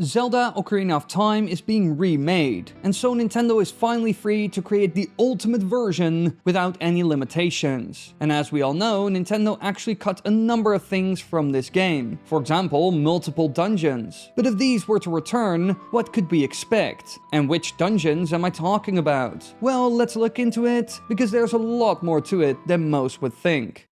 Zelda Ocarina of Time is being remade, and so Nintendo is finally free to create the ultimate version without any limitations. And as we all know, Nintendo actually cut a number of things from this game. For example, multiple dungeons. But if these were to return, what could we expect? And which dungeons am I talking about? Well, let's look into it, because there's a lot more to it than most would think.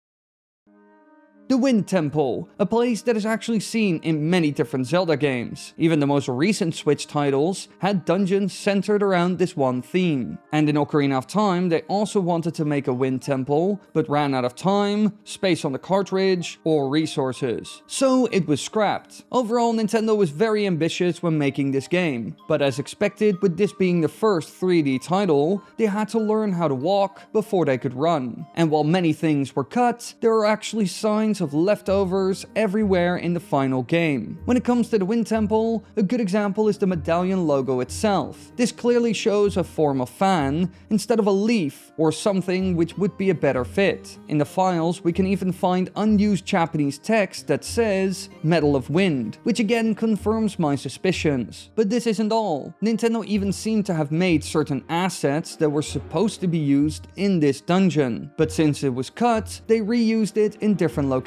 The Wind Temple, a place that is actually seen in many different Zelda games. Even the most recent Switch titles had dungeons centered around this one theme. And in Ocarina of Time, they also wanted to make a Wind Temple, but ran out of time, space on the cartridge, or resources. So it was scrapped. Overall, Nintendo was very ambitious when making this game. But as expected, with this being the first 3D title, they had to learn how to walk before they could run. And while many things were cut, there are actually signs of leftovers everywhere in the final game. When it comes to the Wind Temple, a good example is the medallion logo itself. This clearly shows a form of fan instead of a leaf or something which would be a better fit. In the files, we can even find unused Japanese text that says Medal of Wind, which again confirms my suspicions. But this isn't all. Nintendo even seemed to have made certain assets that were supposed to be used in this dungeon, but since it was cut, they reused it in different locations.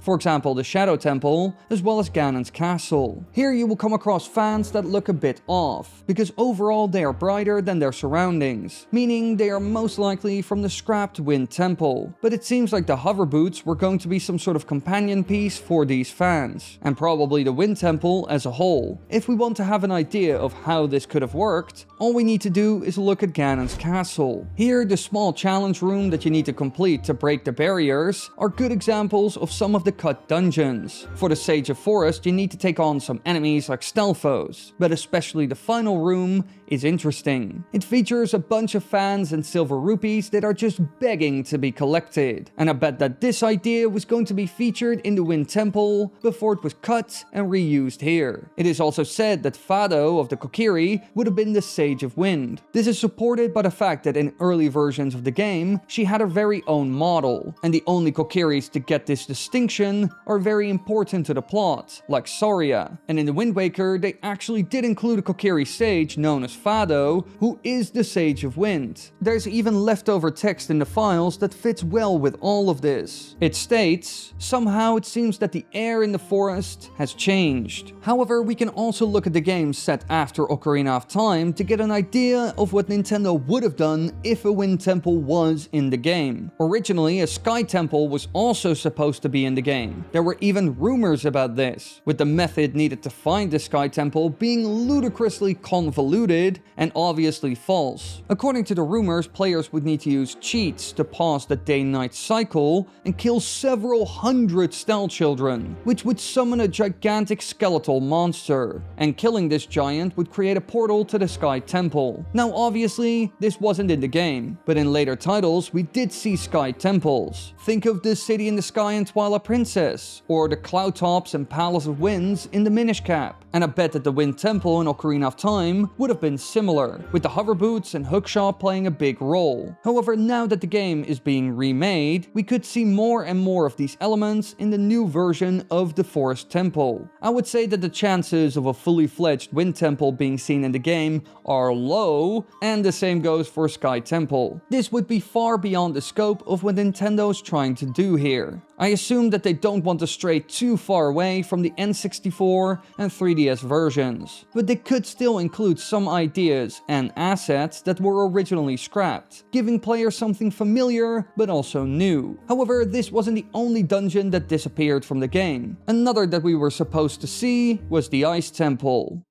For example, the Shadow Temple, as well as Ganon's castle. Here you will come across fans that look a bit off, because overall they are brighter than their surroundings, meaning they are most likely from the scrapped Wind Temple. But it seems like the hover boots were going to be some sort of companion piece for these fans, and probably the Wind Temple as a whole. If we want to have an idea of how this could have worked, all we need to do is look at Ganon's castle. Here, the small challenge room that you need to complete to break the barriers are good examples of some of the cut dungeons. For the Sage of Forest, you need to take on some enemies like Stelphos, but especially the final room is interesting. It features a bunch of fans and silver rupees that are just begging to be collected. And I bet that this idea was going to be featured in the Wind Temple before it was cut and reused here. It is also said that Fado of the Kokiri would have been the Sage of Wind. This is supported by the fact that in early versions of the game, she had her very own model, and the only Kokiris to get this distinction are very important to the plot, like Saria. And in the Wind Waker, they actually did include a Kokiri sage known as Fado, who is the Sage of Wind. There's even leftover text in the files that fits well with all of this. It states, somehow it seems that the air in the forest has changed. However, we can also look at the game set after Ocarina of Time to get an idea of what Nintendo would have done if a Wind Temple was in the game. Originally, a Sky Temple was also supposed to be in the game. There were even rumors about this, with the method needed to find the Sky Temple being ludicrously convoluted and obviously false. According to the rumors, players would need to use cheats to pause the day-night cycle and kill several hundred Stel children, which would summon a gigantic skeletal monster, and killing this giant would create a portal to the Sky Temple. Now obviously, this wasn't in the game, but in later titles we did see Sky Temples. Think of the City in the Sky in Twilight Princess, or the Cloud Tops and Palace of Winds in the Minish Cap. And I bet that the Wind Temple in Ocarina of Time would have been similar, with the hover boots and hookshot playing a big role. However, now that the game is being remade, we could see more and more of these elements in the new version of the Forest Temple. I would say that the chances of a fully fledged Wind Temple being seen in the game are low, and the same goes for Sky Temple. This would be far beyond the scope of what Nintendo is trying to do here. I assume that they don't want to stray too far away from the N64 and 3DS versions, but they could still include some ideas and assets that were originally scrapped, giving players something familiar but also new. However, this wasn't the only dungeon that disappeared from the game. Another that we were supposed to see was the Ice Temple.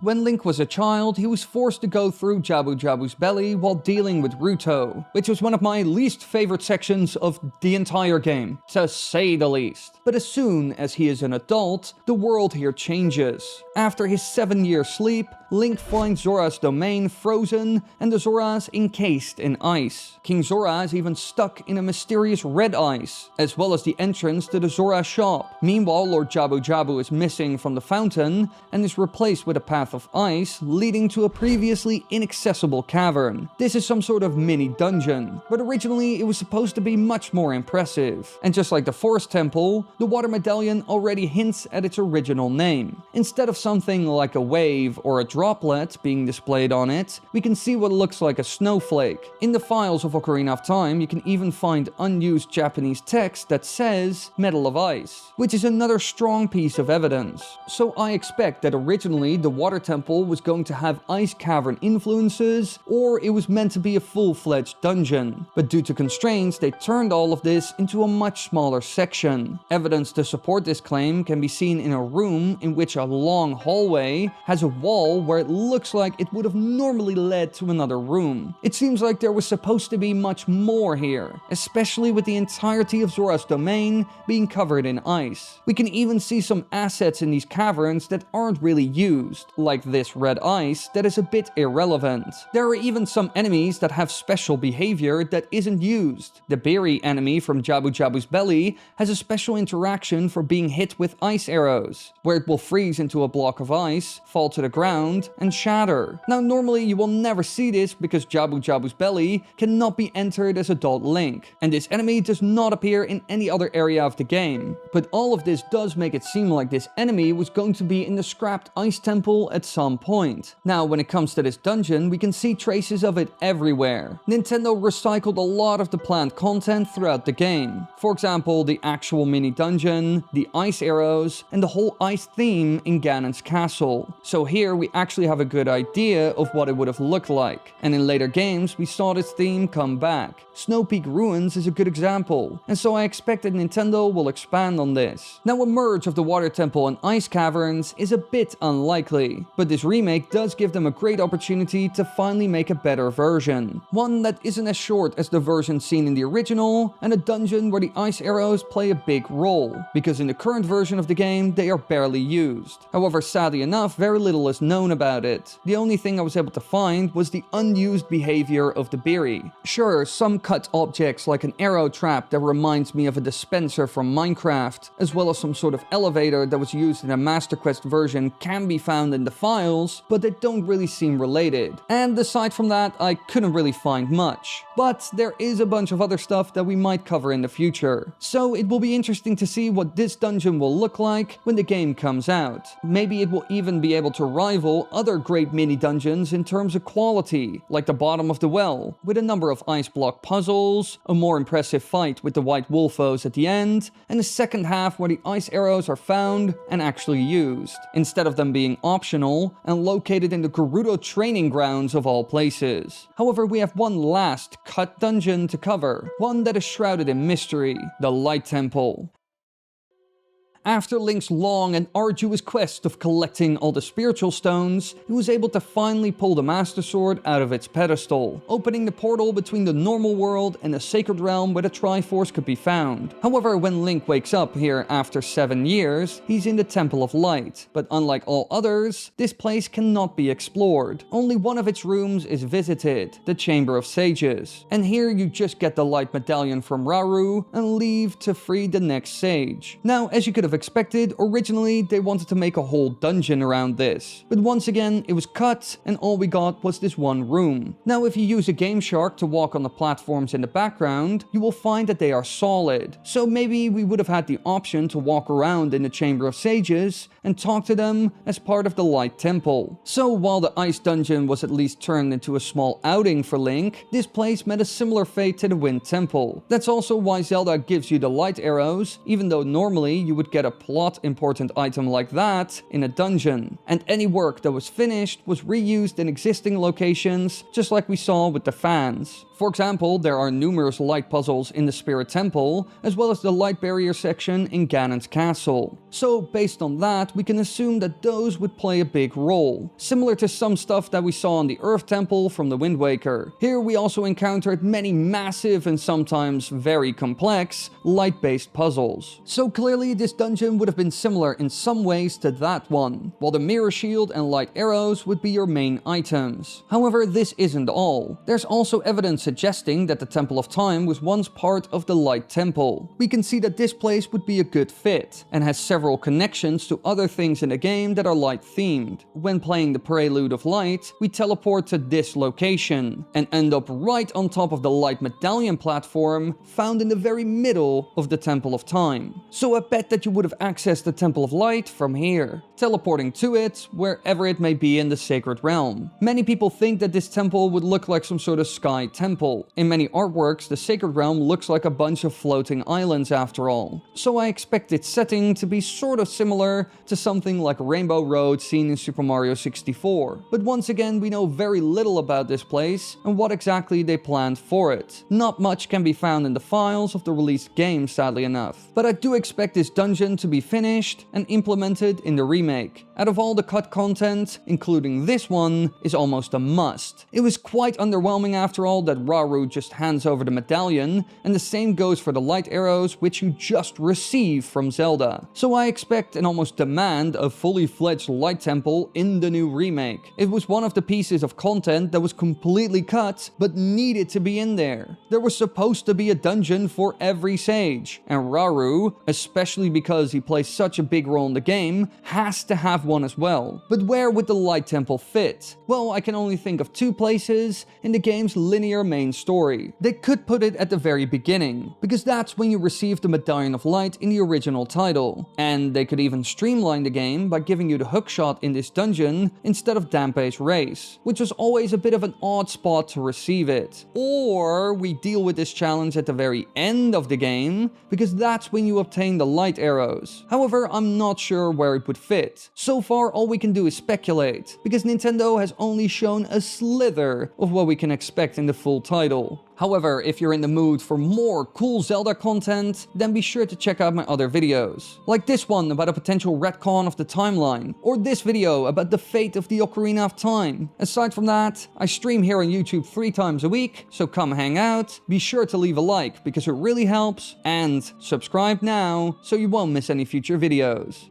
When Link was a child, he was forced to go through Jabu Jabu's belly while dealing with Ruto, which was one of my least favorite sections of the entire game, to say the least. But as soon as he is an adult, the world here changes. After his 7-year sleep, Link finds Zora's domain frozen and the Zoras encased in ice. King Zora is even stuck in a mysterious red ice, as well as the entrance to the Zora shop. Meanwhile, Lord Jabu Jabu is missing from the fountain and is replaced with a path of ice leading to a previously inaccessible cavern. This is some sort of mini dungeon, but originally it was supposed to be much more impressive. And just like the Forest Temple, the water medallion already hints at its original name. Instead of something like a wave or a droplet being displayed on it, we can see what looks like a snowflake. In the files of Ocarina of Time, you can even find unused Japanese text that says Medal of Ice, which is another strong piece of evidence. So I expect that originally the water temple was going to have ice cavern influences, or it was meant to be a full-fledged dungeon. But due to constraints, they turned all of this into a much smaller section. Evidence to support this claim can be seen in a room in which a long hallway has a wall where it looks like it would have normally led to another room. It seems like there was supposed to be much more here, especially with the entirety of Zora's domain being covered in ice. We can even see some assets in these caverns that aren't really used, like this red ice that is a bit irrelevant. There are even some enemies that have special behavior that isn't used. The berry enemy from Jabu Jabu's belly has a special interaction for being hit with ice arrows, where it will freeze into a block of ice, fall to the ground, and shatter. Now normally you will never see this because Jabu Jabu's belly cannot be entered as adult Link, and this enemy does not appear in any other area of the game. But all of this does make it seem like this enemy was going to be in the scrapped ice temple at some point. Now when it comes to this dungeon, we can see traces of it everywhere. Nintendo recycled a lot of the planned content throughout the game. For example, the actual mini dungeon, the ice arrows, and the whole ice theme in Ganon's castle. So here we actually have a good idea of what it would have looked like. And in later games, we saw this theme come back. Snow Peak Ruins is a good example, and so I expect that Nintendo will expand on this. Now a merge of the water temple and ice caverns is a bit unlikely, but this remake does give them a great opportunity to finally make a better version. One that isn't as short as the version seen in the original, and a dungeon where the ice arrows play a big role, because in the current version of the game they are barely used. However, sadly enough, very little is known about it. The only thing I was able to find was the unused behavior of the berry. Sure, some cut objects like an arrow trap that reminds me of a dispenser from Minecraft, as well as some sort of elevator that was used in a Master Quest version can be found in the files, but they don't really seem related. And aside from that, I couldn't really find much. But there is a bunch of other stuff that we might cover in the future. So it will be interesting to see what this dungeon will look like when the game comes out. Maybe it will even be able to rival other great mini dungeons in terms of quality, like the bottom of the well, with a number of ice block puzzles, a more impressive fight with the white wolfos at the end, and a second half where the ice arrows are found and actually used, instead of them being optional and located in the Gerudo training grounds of all places. However, we have one last cut dungeon to cover, one that is shrouded in mystery, the Light Temple. After Link's long and arduous quest of collecting all the spiritual stones, he was able to finally pull the Master Sword out of its pedestal, opening the portal between the normal world and the sacred realm where the Triforce could be found. However, when Link wakes up here after 7 years, he's in the Temple of Light, but unlike all others, this place cannot be explored. Only one of its rooms is visited, the Chamber of Sages, and here you just get the light medallion from Rauru and leave to free the next sage. Now, as you could have expected, originally they wanted to make a whole dungeon around this, but once again it was cut and all we got was this one room. Now if you use a Game Shark to walk on the platforms in the background, you will find that they are solid, so maybe we would have had the option to walk around in the Chamber of Sages and talk to them as part of the Light Temple. So while the ice dungeon was at least turned into a small outing for Link, this place met a similar fate to the Wind Temple. That's also why Zelda gives you the light arrows, even though normally you would get a plot important item like that in a dungeon. And any work that was finished was reused in existing locations, just like we saw with the fans. For example, there are numerous light puzzles in the Spirit Temple, as well as the light barrier section in Ganon's castle. So based on that, we can assume that those would play a big role, similar to some stuff that we saw in the Earth Temple from the Wind Waker. Here we also encountered many massive and sometimes very complex light-based puzzles. So clearly this dungeon would have been similar in some ways to that one, while the mirror shield and light arrows would be your main items. However, this isn't all. There's also evidence suggesting that the Temple of Time was once part of the Light Temple. We can see that this place would be a good fit, and has several connections to other things in the game that are light themed. When playing the Prelude of Light, we teleport to this location, and end up right on top of the light medallion platform found in the very middle of the Temple of Time. So I bet that you would have accessed the Temple of Light from here, teleporting to it wherever it may be in the Sacred Realm. Many people think that this temple would look like some sort of sky temple. In many artworks, the Sacred Realm looks like a bunch of floating islands after all. So I expect its setting to be sort of similar to something like Rainbow Road seen in Super Mario 64. But once again, we know very little about this place and what exactly they planned for it. Not much can be found in the files of the released game, sadly enough. But I do expect this dungeon to be finished and implemented in the remake. Out of all the cut content, including this one, is almost a must. It was quite underwhelming after all that Rauru just hands over the medallion, and the same goes for the light arrows which you just receive from Zelda. So I expect and almost demand a fully fledged light temple in the new remake. It was one of the pieces of content that was completely cut but needed to be in there. There was supposed to be a dungeon for every sage, and Rauru, especially because he plays such a big role in the game, has to have one as well. But where would the light temple fit? Well, I can only think of two places in the game's linear main story. They could put it at the very beginning, because that's when you receive the Medallion of Light in the original title. And they could even streamline the game by giving you the hookshot in this dungeon instead of Dampe's race, which was always a bit of an odd spot to receive it. Or we deal with this challenge at the very end of the game, because that's when you obtain the light arrows. However, I'm not sure where it would fit. So far, all we can do is speculate, because Nintendo has only shown a slither of what we can expect in the full title. However, if you're in the mood for more cool Zelda content, then be sure to check out my other videos. Like this one about a potential retcon of the timeline, or this video about the fate of the Ocarina of Time. Aside from that, I stream here on YouTube 3 times a week, so come hang out. Be sure to leave a like because it really helps, and subscribe now so you won't miss any future videos.